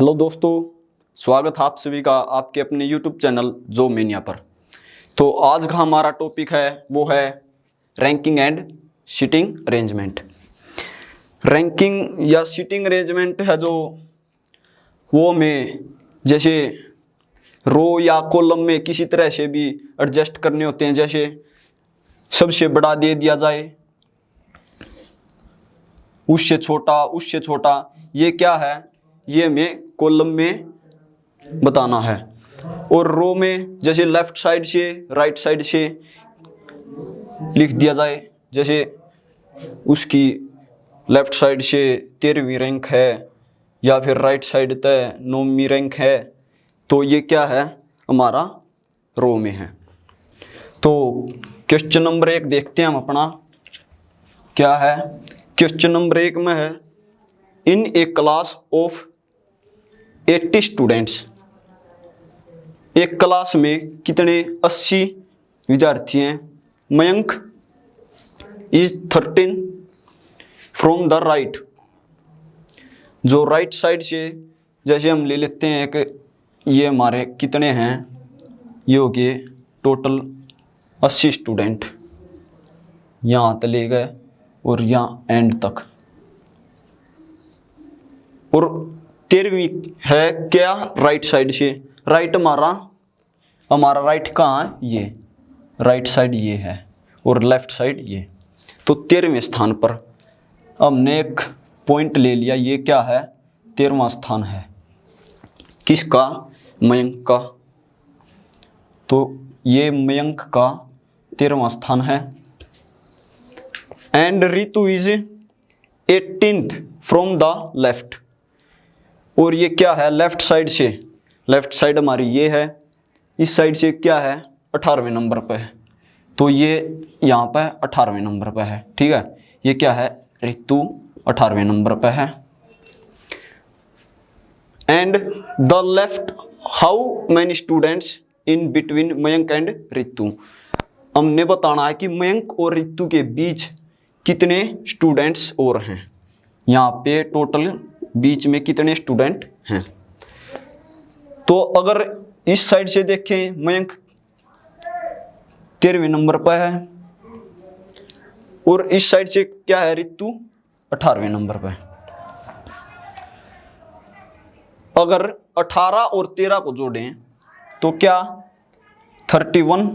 Hello दोस्तों, स्वागत है आप सभी का आपके अपने YouTube चैनल जॉब मेनिया पर। तो आज का हमारा टॉपिक है वो है ranking and seating arrangement. Ranking या सीटिंग अरेंजमेंट है जो वो में जैसे रो या कॉलम में किसी तरह से भी एडजस्ट करने होते हैं। जैसे सबसे बड़ा दे दिया जाए, उससे छोटा, ये क्या है, ये हमें कॉलम में बताना है। और रो में जैसे लेफ्ट साइड से राइट साइड से लिख दिया जाए, जैसे उसकी लेफ्ट साइड से 13वीं रैंक है या फिर राइट साइड तय 9वीं रैंक है, तो ये क्या है, हमारा रो में है। तो क्वेश्चन नंबर 1 देखते हैं हम अपना क्या है। क्वेश्चन नंबर 1 में है, इन ए क्लास ऑफ 80 स्टूडेंट्स, एक क्लास में कितने 80 विद्यार्थी हैं। Mayank is 13 from the right, जो राइट साइड से जैसे हम ले लेते हैं एक, ये हमारे कितने हैं, ये हो गए टोटल 80 स्टूडेंट, यहाँ तक ले गए और यहाँ एंड तक। और 13वीं है क्या, राइट साइड से। राइट हमारा राइट कहाँ है, ये राइट साइड ये है और लेफ्ट साइड ये। तो 13वें स्थान पर हमने एक पॉइंट ले लिया, ये क्या है, 13वां स्थान है। किसका, मयंक का। तो ये मयंक का 13वां स्थान है। And Ritu is 18th from the left, और ये क्या है, लेफ्ट साइड से। लेफ्ट साइड हमारी ये है, इस साइड से क्या है, 18वें नंबर पे है। तो ये यहाँ पे 18वें नंबर पे है, ठीक है। ये क्या है, रितु 18वें नंबर पे है। And the left how many students in between Mayank and Ritu, हमने बताना है कि मयंक और रितु के बीच कितने स्टूडेंट्स और हैं। यहाँ पे टोटल बीच में कितने स्टूडेंट हैं। तो अगर इस साइड से देखें, मयंक 13वें नंबर पर है और इस साइड से क्या है, रितु 18वें नंबर पर। अगर 18 और 13 को जोड़ें तो क्या 31,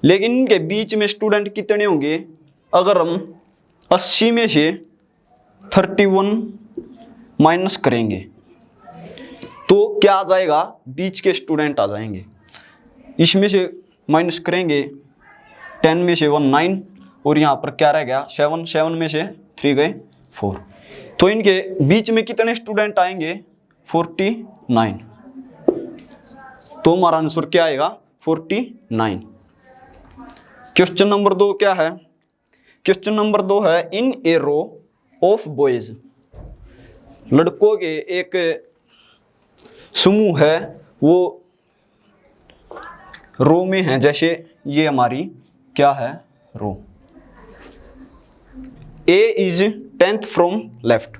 लेकिन इनके बीच में स्टूडेंट कितने होंगे। अगर हम 80 में से 31 माइनस करेंगे तो क्या आ जाएगा, बीच के स्टूडेंट आ जाएंगे। इसमें से माइनस करेंगे 10 में से 1 9 और यहाँ पर क्या रह गया 7 में से 3 गए 4। तो इनके बीच में कितने स्टूडेंट आएंगे, 49। तो हमारा आंसर क्या आएगा, 49। क्वेश्चन नंबर 2 क्या है। क्वेश्चन नंबर 2 है, इन ए रो ऑफ बॉयज, लड़कों के एक समूह है, वो रो में है। जैसे ये हमारी क्या है, row. A is 10th from left,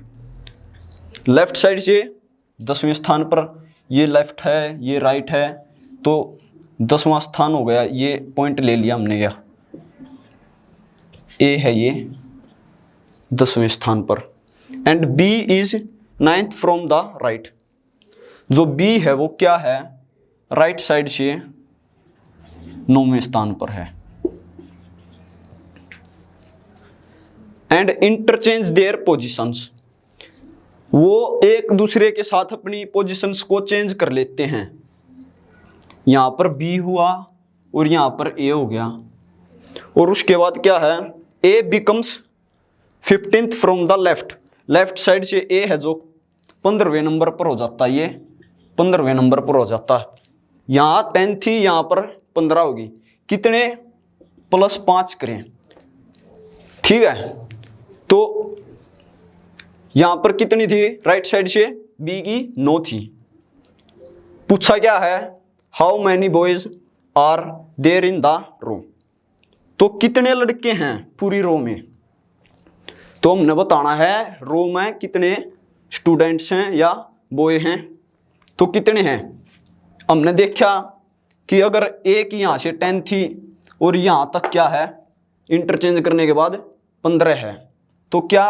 left side से 10वें स्थान पर। ये लेफ्ट है, ये राइट है, तो 10वां स्थान हो गया। ये पॉइंट ले लिया हमने, क्या ए है ये 10वें स्थान पर। And B is 9th from the right, जो बी है वो क्या है, राइट साइड से 9वें स्थान पर है। एंड इंटरचेंज देयर पोजिशंस, वो एक दूसरे के साथ अपनी पोजिशंस को चेंज कर लेते हैं। यहां पर बी हुआ और यहां पर ए हो गया। और उसके बाद क्या है, A becomes 15th from the left, left side से ए है जो 15वें नंबर पर हो जाता है, ये 15वें नंबर पर हो जाता है। यहाँ 10 थी, यहाँ पर 15 होगी। कितने, +5 करें, ठीक है। तो यहाँ पर कितनी थी, राइट साइड से बी की 9 थी। पूछा क्या है, how many boys are there in the row, तो कितने लड़के हैं पूरी रो में। तो हमने बताना है रो में कितने स्टूडेंट्स हैं या बॉय हैं, तो कितने हैं। हमने देखा कि अगर एक यहाँ से 10 थी और यहाँ तक क्या है इंटरचेंज करने के बाद 15 है, तो क्या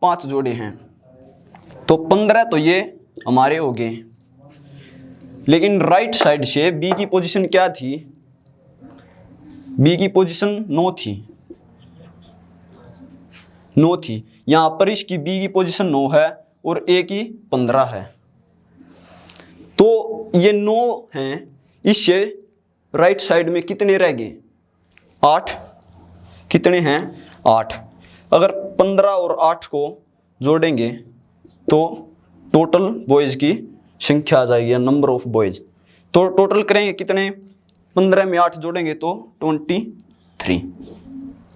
5 जोड़े हैं, तो 15 तो ये हमारे हो गए। लेकिन राइट साइड से बी की पोजीशन क्या थी, बी की पोजीशन 9 थी, 9 थी। यहां पर इसकी बी की पोजीशन 9 है और ए की 15 है, तो ये 9 हैं। इससे राइट साइड में कितने रह गए, 8। कितने हैं, 8। अगर 15 और 8 को जोड़ेंगे तो टोटल बॉयज की संख्या आ जाएगी, नंबर ऑफ बॉयज। तो टोटल करेंगे कितने, 15 में 8 जोड़ेंगे तो 23।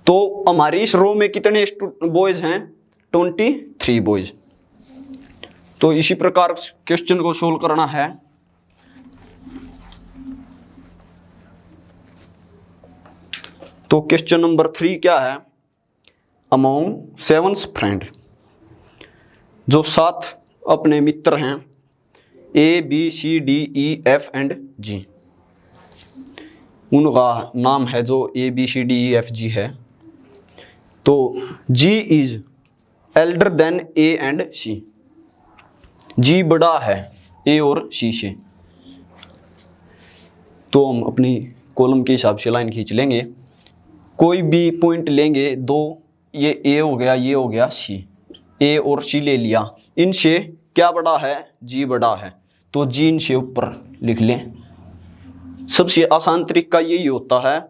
तो हमारी इस रो में कितने बॉयज हैं, 23 बॉयज। तो इसी प्रकार क्वेश्चन को सोल्व करना है। तो क्वेश्चन नंबर 3 क्या है, अमोंग 7 फ्रेंड, जो 7 अपने मित्र हैं ABCDEF एंड G, उनका नाम है जो ABCDEFG है। तो G is elder than A and C, G बड़ा है A और C से। तो हम अपनी कॉलम के हिसाब से लाइन खींच लेंगे, कोई भी पॉइंट लेंगे दो, ये A हो गया, ये हो गया C, A और C ले लिया, इनसे क्या बड़ा है, G बड़ा है, तो G इनसे ऊपर लिख लें। सबसे आसान तरीका यही होता है।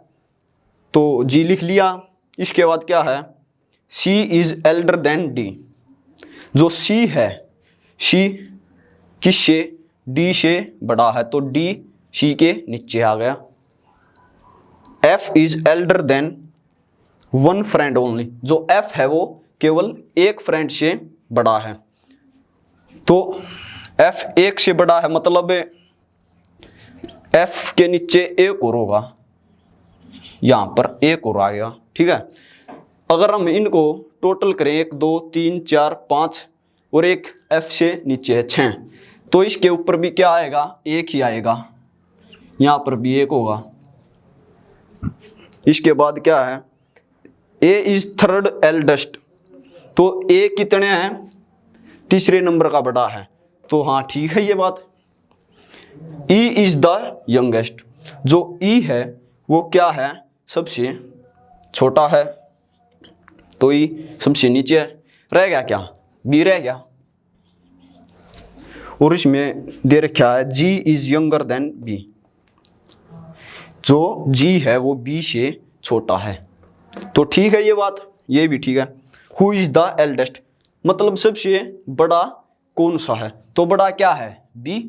तो G लिख लिया, इसके बाद क्या है, C is elder than D, जो C है, C किससे, D से बड़ा है, तो D C के नीचे आ गया। F is elder than 1 friend only, जो F है वो केवल एक फ्रेंड से बड़ा है। तो F एक से बड़ा है, मतलब F के नीचे एक और होगा, यहां पर एक और आ गया, ठीक है। अगर हम इनको टोटल करें 1 2 3 4 5 और एक F से नीचे है 6, तो इसके ऊपर भी क्या आएगा, एक ही आएगा, यहां पर भी एक होगा। इसके बाद क्या है, A इज थर्ड एल्डेस्ट, तो A कितने हैं, तीसरे नंबर का बड़ा है, तो हाँ ठीक है ये बात। E इज द यंगेस्ट, जो E है वो क्या है, सबसे छोटा है, तो E सबसे नीचे है। रह गया क्या, B रह गया। और इसमें दे रखा है G is younger than B, जो G है वो B से छोटा है, तो ठीक है ये बात, ये भी ठीक है। हु इज द एल्डेस्ट, मतलब सबसे बड़ा कौन सा है, तो बड़ा क्या है, B,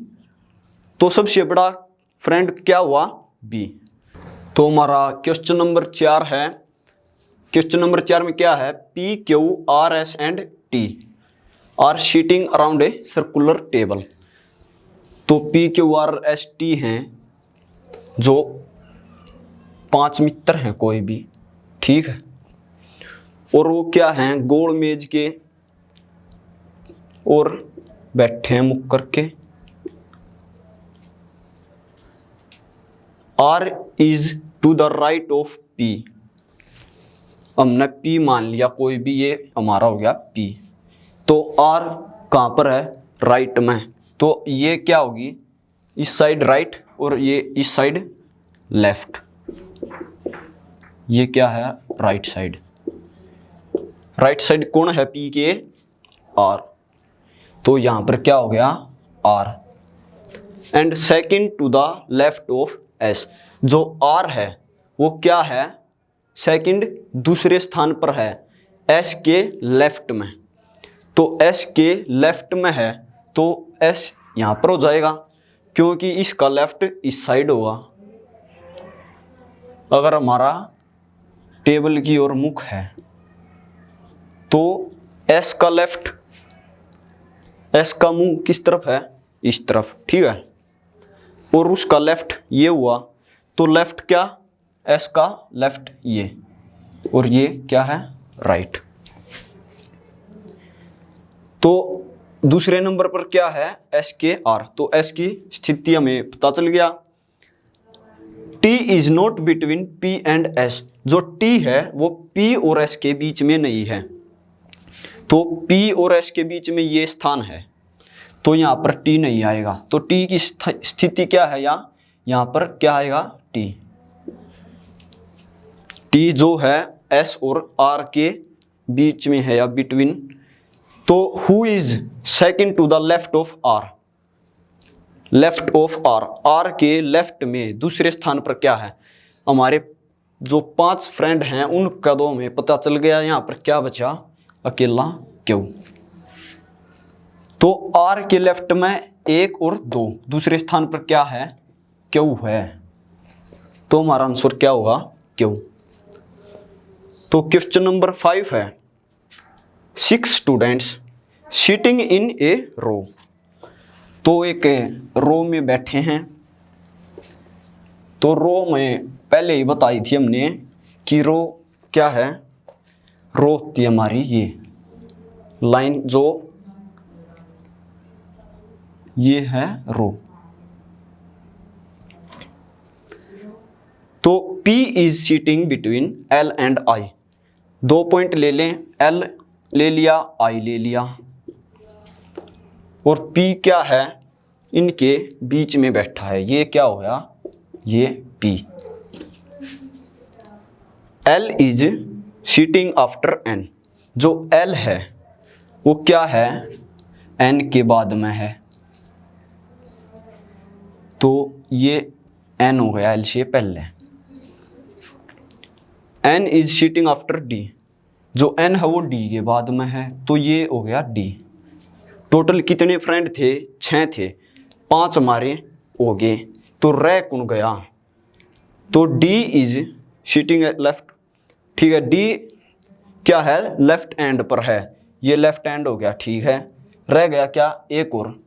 तो सबसे बड़ा फ्रेंड क्या हुआ, B। तो हमारा क्वेश्चन नंबर 4 है। क्वेश्चन नंबर 4 में क्या है, PQRS and T are sitting around a circular table. तो PQRST हैं, जो 5 मित्र हैं कोई भी, ठीक है, और वो क्या हैं, गोल मेज के और बैठे हैं मुख करके। R is to the right of P, हमने P मान लिया कोई भी, ये हमारा हो गया P। तो R कहाँ पर है, राइट में, तो ये क्या होगी, इस साइड राइट और ये इस साइड लेफ्ट, ये क्या है, राइट साइड। राइट साइड कौन है P के, R, तो यहां पर क्या हो गया, R। And second to the left of S, जो R है वो क्या है, सेकंड दूसरे स्थान पर है S के लेफ्ट में, तो S के लेफ्ट में है, तो S यहां पर हो जाएगा, क्योंकि इसका लेफ्ट इस साइड होगा। अगर हमारा टेबल की ओर मुख है तो S का लेफ्ट, S का मुंह किस तरफ है, इस तरफ, ठीक है, और उसका लेफ्ट ये हुआ, तो लेफ्ट क्या, S का लेफ्ट ये, और ये क्या है, राइट। तो दूसरे नंबर पर क्या है, एस के आर। तो एस की स्थिति हमें पता चल गया। T is not between P and S, जो टी है वो पी और एस के बीच में नहीं है। तो पी और एस के बीच में ये स्थान है, तो यहां पर टी नहीं आएगा। तो टी की स्थिति क्या है, यहां पर क्या आएगा, टी। टी जो है एस और आर के बीच में है या बिटवीन। तो who is second to the left of R, left of R, R के लेफ्ट में दूसरे स्थान पर क्या है, हमारे जो 5 फ्रेंड हैं उन कदों में पता चल गया। यहां पर क्या बचा, अकेला क्यू। तो आर के लेफ्ट में 1 और 2, दूसरे स्थान पर क्या है, क्यू है। तो हमारा आंसर क्या होगा, क्यू। तो क्वेश्चन नंबर 5 है, 6 स्टूडेंट्स सिटिंग इन ए रो। तो एक रो में बैठे हैं। तो रो में पहले ही बताई थी हमने कि रो क्या है, रो होती है हमारी ये लाइन, जो ये है रो। तो P is sitting between L and I। 2 point ले लें, L ले लिया, I ले लिया, और P क्या है, इनके बीच में बैठा है। ये क्या हो गया, ये P। L is sitting after N। जो L है वो क्या है, N के बाद में है। तो ये N हो गया L से पहले। N is sitting after D। जो N है वो D के बाद में है, तो ये हो गया D। टोटल कितने फ्रेंड थे, 6 थे, 5 हमारे हो गए, तो रह कौन गया। तो D इज सिटिंग लेफ्ट, ठीक है। D क्या है, लेफ्ट एंड पर है, ये लेफ्ट एंड हो गया, ठीक है। रह गया क्या, एक और,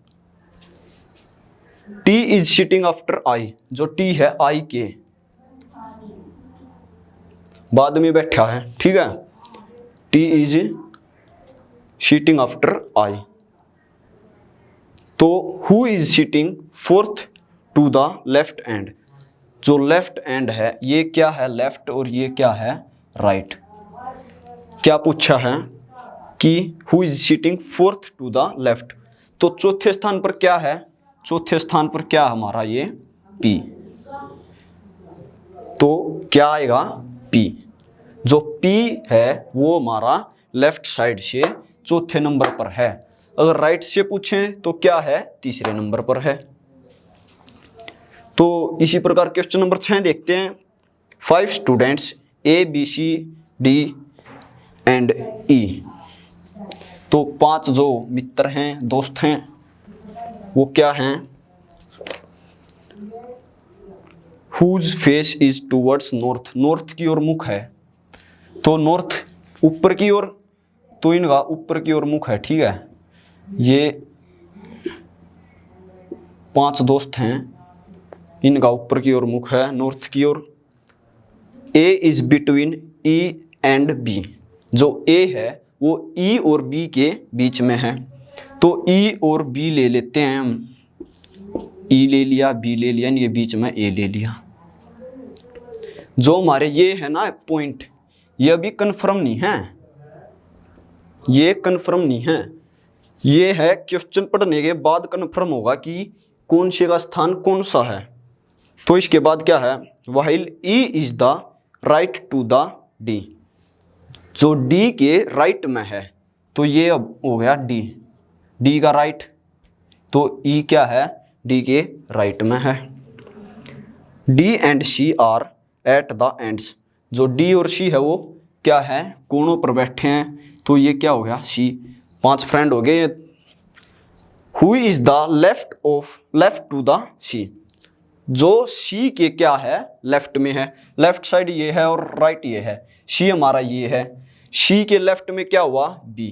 T is sitting after I। जो T है I के बाद में बैठा है, ठीक है। T is sitting after I। तो who is sitting fourth to the left end. जो लेफ्ट एंड है ये क्या है, लेफ्ट, और ये क्या है, राइट। क्या पूछा है कि who is sitting fourth to the left. तो चौथे स्थान पर क्या है, चौथे स्थान पर क्या हमारा, ये P। तो क्या आएगा, P। जो P है वो हमारा लेफ्ट साइड से चौथे नंबर पर है। अगर राइट से पूछें तो क्या है, तीसरे नंबर पर है। तो इसी प्रकार क्वेश्चन नंबर 6 देखते हैं। 5 students A B C D and E। तो 5 जो मित्र हैं, दोस्त हैं, वो क्या हैं, whose face is towards north। North की ओर मुख है। तो नॉर्थ ऊपर की ओर, तो इनका ऊपर की ओर मुख है, ठीक है। ये 5 दोस्त हैं, इनका ऊपर की ओर मुख है, नॉर्थ की ओर। A is between E and B। जो A है वो E और B के बीच में है। तो E और B ले लेते हैं हम, E ले लिया, B ले लिया, ये बीच में A ले लिया। जो हमारे ये है ना पॉइंट, ये अभी कन्फर्म नहीं है, ये कन्फर्म नहीं है, ये है क्वेश्चन पढ़ने के बाद कन्फर्म होगा कि कौन से का स्थान कौन सा है। तो इसके बाद क्या है, while E is the right to the D। जो D के राइट में है, तो ये अब हो गया D का राइट। तो E क्या है, D के राइट में है। D and C are at the ends. जो D और C है वो क्या है, कोनों पर बैठे हैं। तो ये क्या हो गया, C। 5 फ्रेंड हो गए। Who is the left to the C। जो C के क्या है, लेफ्ट में है, लेफ्ट साइड ये है और राइट ये है। C हमारा ये है, C के लेफ्ट में क्या हुआ, B।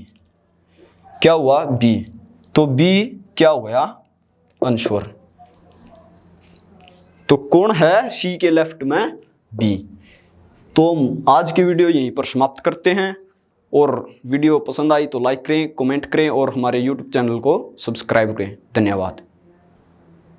क्या हुआ, B। तो B क्या हो गया, आंसर। तो कौन है C के लेफ्ट में, B। तो आज की वीडियो यहीं पर समाप्त करते हैं। और वीडियो पसंद आई तो लाइक करें, कमेंट करें और हमारे यूट्यूब चैनल को सब्सक्राइब करें। धन्यवाद।